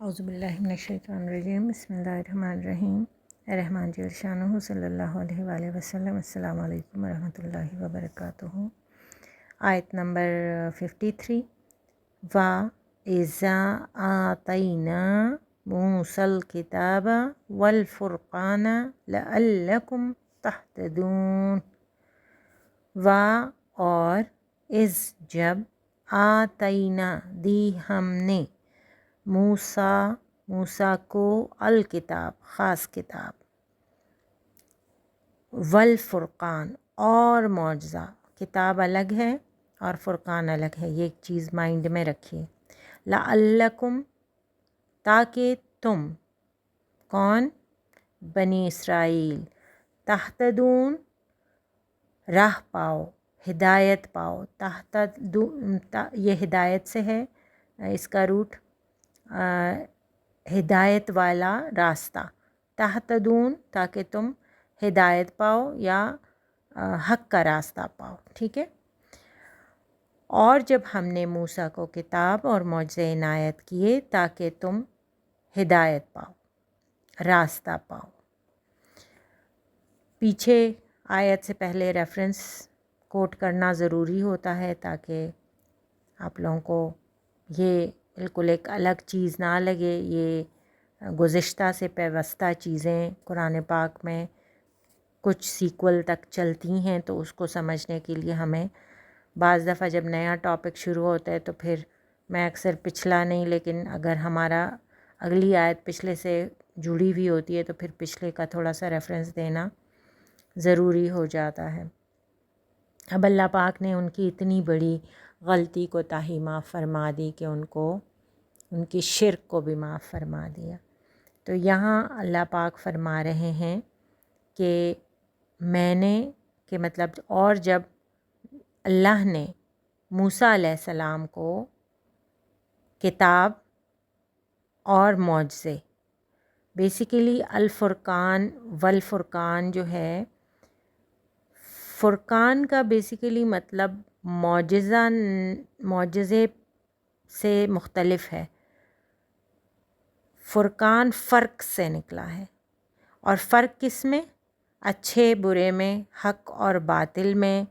اعوذ باللہ من الشیطان الرجیم، بسم اللہ الرحمن الرحیم۔ رحمان جل شانہ صلی اللہ علیہ وآلہ وسلم۔ السلام علیکم ورحمۃ اللہ وبرکاتہ۔ آیت نمبر 53۔ وَإِذَا آتَيْنَا مُوسَى الْكِتَابَ وَالْفُرْقَانَ لَعَلَّكُمْ تَهْتَدُونَ۔ اور اس جب آتینا دی ہم نے موسیٰ کو الکتاب خاص کتاب، والفرقان اور معجزہ، کتاب الگ ہے اور فرقان الگ ہے، یہ ایک چیز مائنڈ میں رکھیے۔ لعلکم تاکہ تم، کون؟ بنی اسرائیل، تہتدون راہ پاؤ، ہدایت پاؤ۔ یہ ہدایت سے ہے، اس کا روٹ ہدایت والا راستہ، تہتدون تاکہ تم ہدایت پاؤ یا حق کا راستہ پاؤ، ٹھیک ہے۔ اور جب ہم نے موسیٰ کو کتاب اور معجزے عنایت کیے تاکہ تم ہدایت پاؤ، راستہ پاؤ۔ پیچھے آیت سے پہلے ریفرنس کوٹ کرنا ضروری ہوتا ہے تاکہ آپ لوگوں کو یہ بالکل ایک الگ چیز نہ لگے۔ یہ گزشتہ سے پیوستہ چیزیں قرآن پاک میں کچھ سیکول تک چلتی ہیں، تو اس کو سمجھنے کے لیے ہمیں بعض دفعہ جب نیا ٹاپک شروع ہوتا ہے تو پھر میں اکثر پچھلا نہیں، لیکن اگر ہمارا اگلی آیت پچھلے سے جڑی ہوئی ہوتی ہے تو پھر پچھلے کا تھوڑا سا ریفرنس دینا ضروری ہو جاتا ہے۔ اب اللہ پاک نے ان کی اتنی بڑی غلطی کو تاہی معاف فرما دی کہ ان کی شرک کو بھی معاف فرما دیا۔ تو یہاں اللہ پاک فرما رہے ہیں کہ میں نے، کہ مطلب اور جب اللہ نے موسیٰ علیہ السلام کو کتاب اور معجزے، بیسیکلی الفرقان والفرقان جو ہے، فرقان کا بیسیکلی مطلب معجزے سے مختلف ہے۔ فرقان فرق سے نکلا ہے، اور فرق کس میں؟ اچھے برے میں، حق اور باطل میں،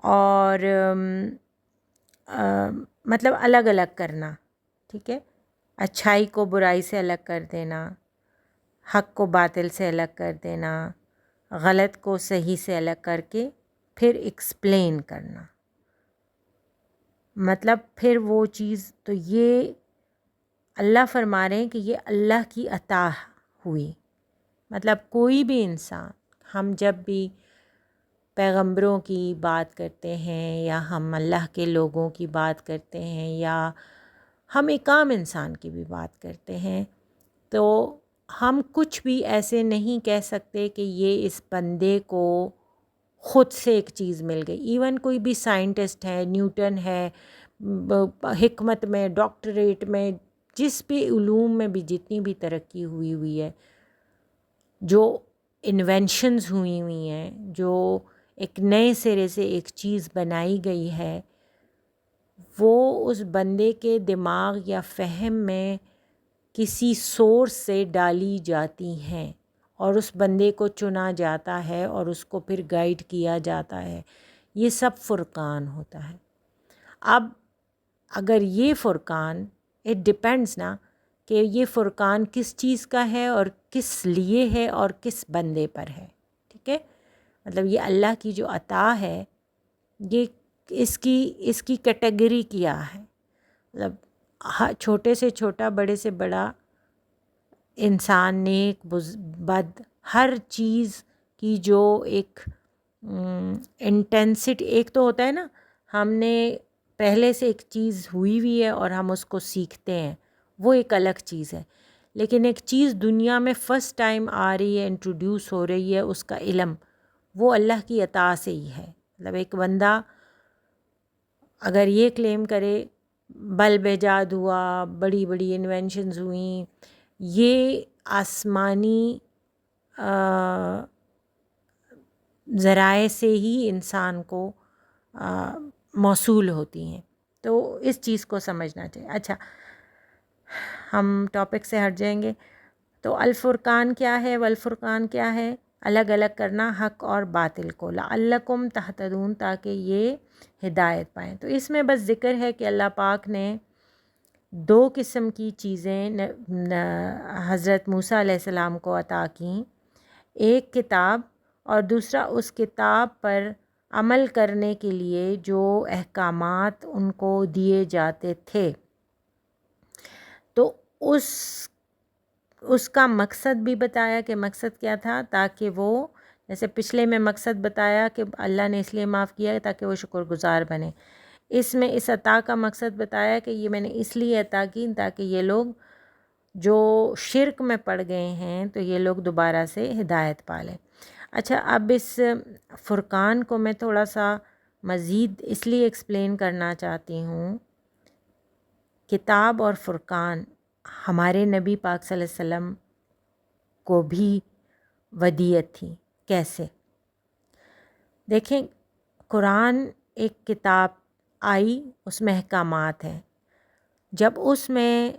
اور مطلب الگ الگ کرنا، ٹھیک ہے۔ اچھائی کو برائی سے الگ کر دینا، حق کو باطل سے الگ کر دینا، غلط کو صحیح سے الگ کر کے پھر ایکسپلین کرنا، مطلب پھر وہ چیز۔ تو یہ اللہ فرما رہے ہیں کہ یہ اللہ کی عطا ہوئی۔ مطلب کوئی بھی انسان، ہم جب بھی پیغمبروں کی بات کرتے ہیں یا ہم اللہ کے لوگوں کی بات کرتے ہیں یا ہم ایک عام انسان کی بھی بات کرتے ہیں، تو ہم کچھ بھی ایسے نہیں کہہ سکتے کہ یہ اس بندے کو خود سے ایک چیز مل گئی۔ ایون کوئی بھی سائنٹسٹ ہے، نیوٹن ہے، حکمت میں، ڈاکٹریٹ میں، جس بھی علوم میں بھی جتنی بھی ترقی ہوئی ہے، جو انوینشنز ہوئی ہیں، جو ایک نئے سرے سے ایک چیز بنائی گئی ہے، وہ اس بندے کے دماغ یا فہم میں کسی سورس سے ڈالی جاتی ہیں اور اس بندے کو چنا جاتا ہے اور اس کو پھر گائیڈ کیا جاتا ہے۔ یہ سب فرقان ہوتا ہے۔ اب اگر یہ فرقان، اٹ ڈپینڈس نا کہ یہ فرقان کس چیز کا ہے اور کس لیے ہے اور کس بندے پر ہے، ٹھیک ہے۔ مطلب یہ اللہ کی جو عطا ہے، یہ اس کی کیٹیگری کیا ہے، مطلب چھوٹے سے چھوٹا، بڑے سے بڑا انسان، نیک بد، ہر چیز کی جو ایک انٹینسٹی، ایک تو ہوتا ہے نا ہم نے پہلے سے ایک چیز ہوئی ہے اور ہم اس کو سیکھتے ہیں، وہ ایک الگ چیز ہے۔ لیکن ایک چیز دنیا میں فرسٹ ٹائم آ رہی ہے، انٹروڈیوس ہو رہی ہے، اس کا علم وہ اللہ کی عطا سے ہی ہے۔ مطلب ایک بندہ اگر یہ کلیم کرے بلب ایجاد ہوا، بڑی بڑی انوینشنز ہوئیں، یہ آسمانی ذرائع سے ہی انسان کو موصول ہوتی ہیں، تو اس چیز کو سمجھنا چاہیے۔ اچھا، ہم ٹاپک سے ہٹ جائیں گے. تو الفرقان کیا ہے؟ والفرقان کیا ہے؟ الگ الگ کرنا حق اور باطل کو. لعلکم تہتدون، تاکہ یہ ہدایت پائیں. تو اس میں بس ذکر ہے کہ اللہ پاک نے دو قسم کی چیزیں حضرت موسیٰ علیہ السلام کو عطا کیں. ایک کتاب، اور دوسرا اس کتاب پر عمل کرنے کے لیے جو احکامات ان کو دیے جاتے تھے. تو اس کا مقصد بھی بتایا کہ مقصد کیا تھا، تاکہ وہ، جیسے پچھلے میں مقصد بتایا کہ اللہ نے اس لیے معاف کیا ہے تاکہ وہ شکر گزار بنے. اس میں اس عطا کا مقصد بتایا کہ یہ میں نے اس لیے عطا کی تاکہ یہ لوگ جو شرک میں پڑ گئے ہیں تو یہ لوگ دوبارہ سے ہدایت پا لیں. اچھا، اب اس فرقان کو میں تھوڑا سا مزید اس لیے ایکسپلین کرنا چاہتی ہوں. کتاب اور فرقان ہمارے نبی پاک صلی اللہ علیہ وسلم کو بھی ودیت تھی. کیسے؟ دیکھیں، قرآن ایک کتاب آئی، اس میں احکامات ہیں. جب اس میں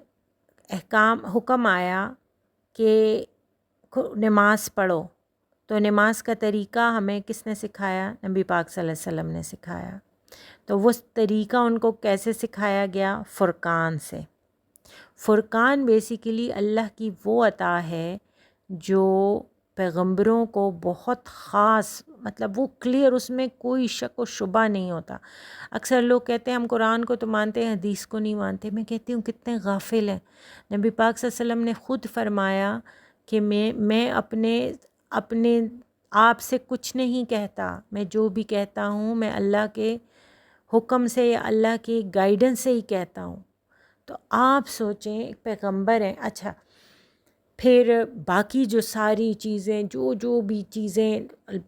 حکم آیا کہ نماز پڑھو، تو نماز کا طریقہ ہمیں کس نے سکھایا؟ نبی پاک صلی اللہ علیہ وسلم نے سکھایا. تو وہ طریقہ ان کو کیسے سکھایا گیا؟ فرقان سے. فرقان بیسیکلی اللہ کی وہ عطا ہے جو پیغمبروں کو بہت خاص، مطلب وہ کلیئر، اس میں کوئی شک و شبہ نہیں ہوتا. اکثر لوگ کہتے ہیں ہم قرآن کو تو مانتے ہیں، حدیث کو نہیں مانتے. میں کہتی ہوں کتنے غافل ہیں. نبی پاک صلی اللہ علیہ وسلم نے خود فرمایا کہ میں اپنے آپ سے کچھ نہیں کہتا، میں جو بھی کہتا ہوں میں اللہ کے حکم سے یا اللہ کی گائیڈنس سے ہی کہتا ہوں. تو آپ سوچیں، ایک پیغمبر ہیں. اچھا، پھر باقی جو ساری چیزیں، جو بھی چیزیں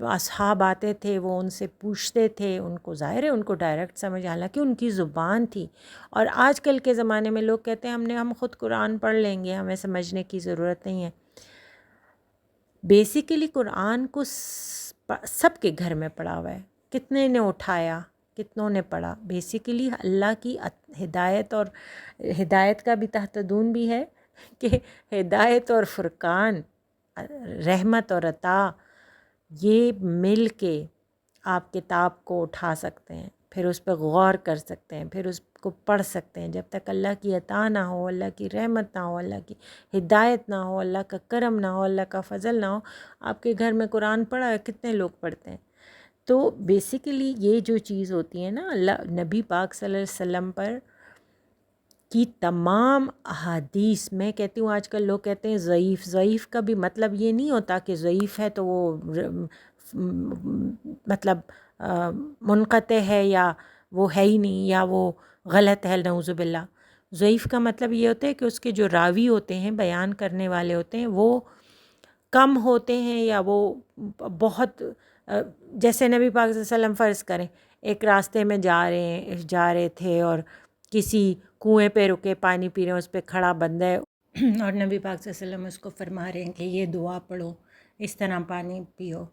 اصحاب آتے تھے وہ ان سے پوچھتے تھے، ان کو ظاہر ہے ان کو ڈائریکٹ سمجھ، حالانکہ ان کی زبان تھی. اور آج کل کے زمانے میں لوگ کہتے ہیں ہم خود قرآن پڑھ لیں گے، ہمیں سمجھنے کی ضرورت نہیں ہے. بیسیکلی قرآن کو سب کے گھر میں پڑھا ہوا ہے. کتنے نے اٹھایا، کتنوں نے پڑھا. بیسیکلی اللہ کی ہدایت، اور ہدایت کا بھی تحتدون بھی ہے کہ ہدایت اور فرقان، رحمت اور عطا، یہ مل کے آپ کتاب کو اٹھا سکتے ہیں، پھر اس پہ غور کر سکتے ہیں، پھر اس کو پڑھ سکتے ہیں. جب تک اللہ کی عطا نہ ہو، اللہ کی رحمت نہ ہو، اللہ کی ہدایت نہ ہو، اللہ کا کرم نہ ہو، اللہ کا فضل نہ ہو. آپ کے گھر میں قرآن پڑھا ہے، کتنے لوگ پڑھتے ہیں؟ تو بیسیکلی یہ جو چیز ہوتی ہے نا، اللہ نبی پاک صلی اللہ علیہ وسلم پر کی تمام احادیث، میں کہتی ہوں آج کل لوگ کہتے ہیں ضعیف کا بھی مطلب یہ نہیں ہوتا کہ ضعیف ہے تو وہ مطلب منقطع ہے یا وہ ہے ہی نہیں یا وہ غلط ہے، نعوذ باللہ. ضعیف کا مطلب یہ ہوتا ہے کہ اس کے جو راوی ہوتے ہیں، بیان کرنے والے ہوتے ہیں، وہ کم ہوتے ہیں یا وہ بہت، جیسے نبی پاک صلی اللہ علیہ وسلم فرض کریں ایک راستے میں جا رہے تھے اور کسی کنویں پہ رکے، پانی پی رہے ہیں، اس پہ کھڑا بندہ ہے اور نبی پاک صلی اللہ علیہ وسلم اس کو فرما رہے ہیں کہ یہ دعا پڑھو، اس طرح پانی پیو،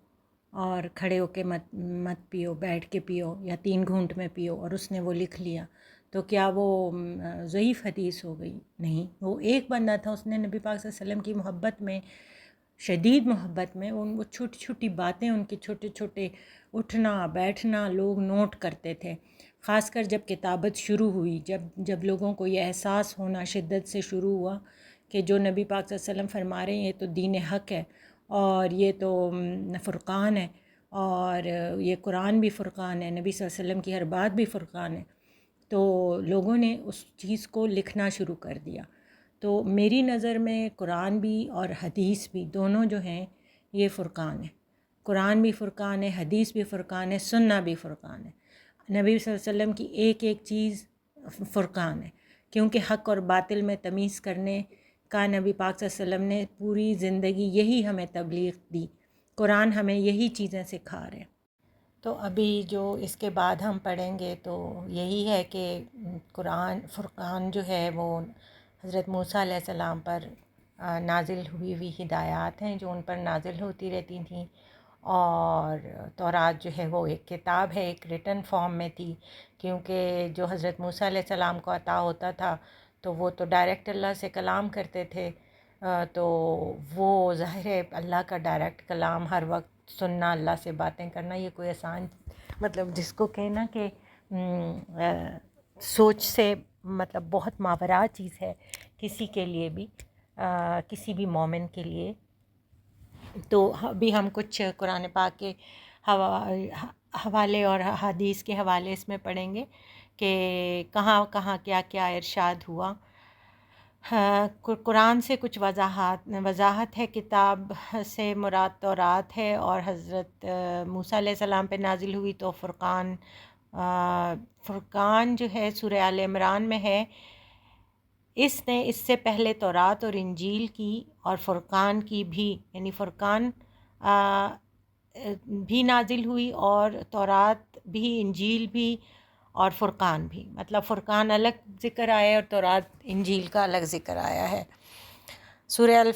اور کھڑے ہو کے مت پیو، بیٹھ کے پیو، یا 3 گھونٹ میں پیو، اور اس نے وہ لکھ لیا. تو کیا وہ ضعیف حدیث ہو گئی؟ نہیں. وہ ایک بندہ تھا، اس نے نبی پاک صلی اللہ علیہ وسلم کی محبت میں، شدید محبت میں، وہ چھوٹی چھوٹی باتیں، ان کے چھوٹے چھوٹے اٹھنا بیٹھنا لوگ نوٹ کرتے تھے. خاص کر جب کتابت شروع ہوئی، جب لوگوں کو یہ احساس ہونا شدت سے شروع ہوا کہ جو نبی پاک صلی اللہ علیہ وسلم فرما رہے ہیں یہ تو دین حق ہے، اور یہ تو فرقان ہے، اور یہ قرآن بھی فرقان ہے، نبی صلی اللہ علیہ وسلم کی ہر بات بھی فرقان ہے. تو لوگوں نے اس چیز کو لکھنا شروع کر دیا. تو میری نظر میں قرآن بھی اور حدیث بھی دونوں جو ہیں یہ فرقان ہے. قرآن بھی فرقان ہے، حدیث بھی فرقان ہے، سننا بھی فرقان ہے. نبی صلی اللہ علیہ وسلم کی ایک ایک چیز فرقان ہے، کیونکہ حق اور باطل میں تمیز کرنے کا نبی پاک صلی اللہ علیہ وسلم نے پوری زندگی یہی ہمیں تبلیغ دی. قرآن ہمیں یہی چیزیں سکھا رہے ہیں. تو ابھی جو اس کے بعد ہم پڑھیں گے تو یہی ہے کہ قرآن فرقان جو ہے وہ حضرت موسیٰ علیہ السلام پر نازل ہوئی ہدایات ہیں جو ان پر نازل ہوتی رہتی تھیں. اور تورات جو ہے وہ ایک کتاب ہے، ایک ریٹن فارم میں تھی، کیونکہ جو حضرت موسیٰ علیہ السلام کو عطا ہوتا تھا تو وہ تو ڈائریکٹ اللہ سے کلام کرتے تھے، تو وہ ظاہر ہے اللہ کا ڈائریکٹ کلام ہر وقت سننا، اللہ سے باتیں کرنا، یہ کوئی آسان مطلب جس کو کہنا کہ سوچ سے مطلب بہت ماورا چیز ہے کسی کے لیے بھی، کسی بھی مومن کے لیے. تو ابھی ہم کچھ قرآن پاک کے حوالے اور حدیث کے حوالے اس میں پڑھیں گے کہ کہاں کہاں کیا کیا ارشاد ہوا. قرآن سے کچھ وضاحت ہے. کتاب سے مراد تورات ہے اور حضرت موسیٰ علیہ السلام پہ نازل ہوئی. تو فرقان جو ہے سورہ آل عمران میں ہے. اس نے اس سے پہلے تورات اور انجیل کی اور فرقان کی بھی، یعنی فرقان بھی نازل ہوئی اور تورات بھی، انجیل بھی اور فرقان بھی. مطلب فرقان الگ ذکر آیا ہے اور تورات انجیل کا الگ ذکر آیا ہے. سورہ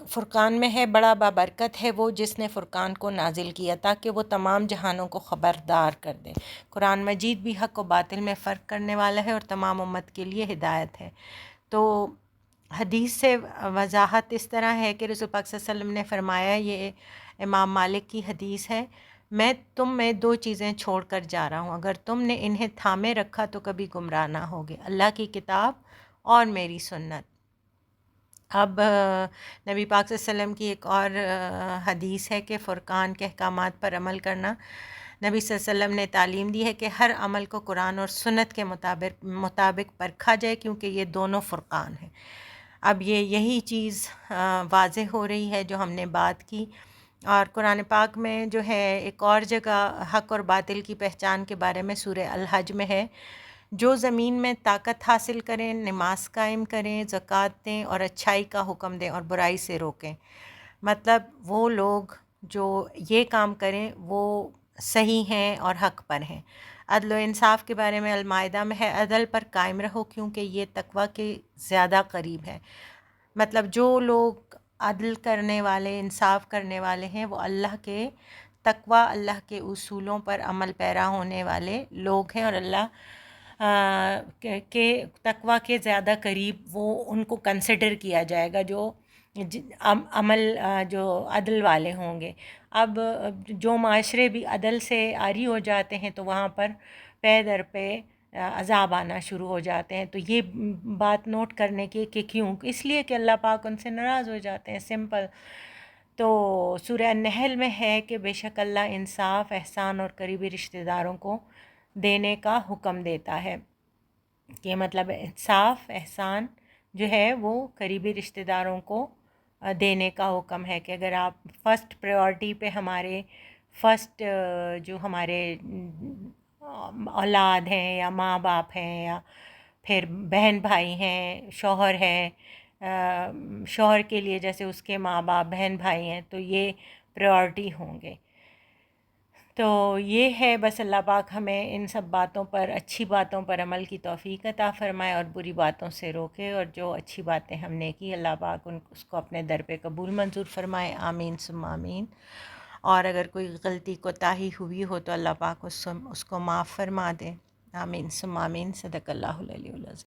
فرقان میں ہے بڑا بابرکت ہے وہ جس نے فرقان کو نازل کیا تاکہ وہ تمام جہانوں کو خبردار کر دے. قرآن مجید بھی حق و باطل میں فرق کرنے والا ہے اور تمام امت کے لیے ہدایت ہے. تو حدیث سے وضاحت اس طرح ہے کہ رسول پاک صلی اللہ علیہ وسلم نے فرمایا، یہ امام مالک کی حدیث ہے، میں تم میں 2 چیزیں چھوڑ کر جا رہا ہوں، اگر تم نے انہیں تھامے رکھا تو کبھی گمراہ نہ ہوگے، اللہ کی کتاب اور میری سنت. اب نبی پاک صلی اللہ علیہ وسلم کی ایک اور حدیث ہے کہ فرقان کے احکامات پر عمل کرنا. نبی صلی اللہ علیہ وسلم نے تعلیم دی ہے کہ ہر عمل کو قرآن اور سنت کے مطابق پرکھا جائے کیونکہ یہ دونوں فرقان ہیں. اب یہی چیز واضح ہو رہی ہے جو ہم نے بات کی. اور قرآن پاک میں جو ہے ایک اور جگہ حق اور باطل کی پہچان کے بارے میں سورہ الحج میں ہے، جو زمین میں طاقت حاصل کریں، نماز قائم کریں، زکوٰۃ دیں اور اچھائی کا حکم دیں اور برائی سے روکیں. مطلب وہ لوگ جو یہ کام کریں وہ صحیح ہیں اور حق پر ہیں. عدل و انصاف کے بارے میں المائدہ میں ہے، عدل پر قائم رہو کیونکہ یہ تقویٰ کے زیادہ قریب ہے. مطلب جو لوگ عدل کرنے والے، انصاف کرنے والے ہیں، وہ اللہ کے تقویٰ، اللہ کے اصولوں پر عمل پیرا ہونے والے لوگ ہیں، اور اللہ کے تقویٰ کے زیادہ قریب وہ ان کو کنسیڈر کیا جائے گا جو عمل جو عدل والے ہوں گے. اب جو معاشرے بھی عدل سے عاری ہو جاتے ہیں تو وہاں پر پے در پہ عذاب آنا شروع ہو جاتے ہیں. تو یہ بات نوٹ کرنے کی کہ کیوں، اس لیے کہ اللہ پاک ان سے ناراض ہو جاتے ہیں، سمپل. تو سورہ النحل میں ہے کہ بے شک اللہ انصاف، احسان اور قریبی رشتہ داروں کو دینے کا حکم دیتا ہے. کہ مطلب انصاف، احسان جو ہے وہ قریبی رشتہ داروں کو دینے کا حکم ہے. کہ اگر آپ فرسٹ پریورٹی پہ ہمارے فرسٹ جو ہمارے اولاد ہیں یا ماں باپ ہیں یا پھر بہن بھائی ہیں، شوہر ہے، شوہر کے لیے جیسے اس کے ماں باپ، بہن بھائی ہیں، تو یہ پریورٹی ہوں گے. تو یہ ہے بس اللہ پاک ہمیں ان سب باتوں پر، اچھی باتوں پر عمل کی توفیق عطا فرمائے اور بری باتوں سے روکے، اور جو اچھی باتیں ہم نے کی اللہ پاک اس کو اپنے در پہ قبول منظور فرمائے. آمین ثم آمین. اور اگر کوئی غلطی کوتاہی ہوئی ہو تو اللہ پاک اس کو معاف فرما دے. آمین ثم آمین. صدق اللہ العلی العظیم.